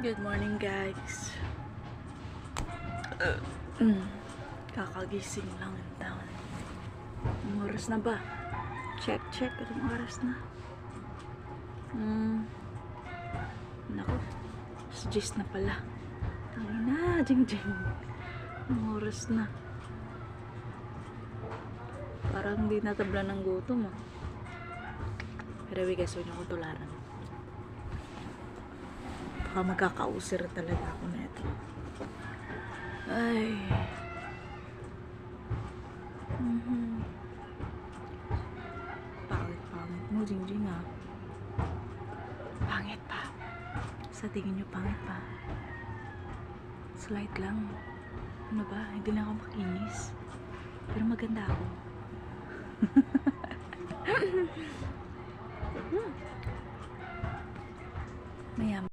Good morning, guys. Kakagising lang in town. Anong oras na ba? Check. Anong oras na? Naku. 10 na pala. Tangin na, jing. Anong oras na? Parang hindi natabla ng gutom, ah. Pero guys, huwag niyo akong tularan. Baka magkakausir talaga ako na ito. Ay. Pangit mo, Jingjing, ah. Pangit pa. Sa tingin niyo, pangit pa. Slight lang. Ano ba? Hindi na ako makinis. Pero maganda ako. Mayam.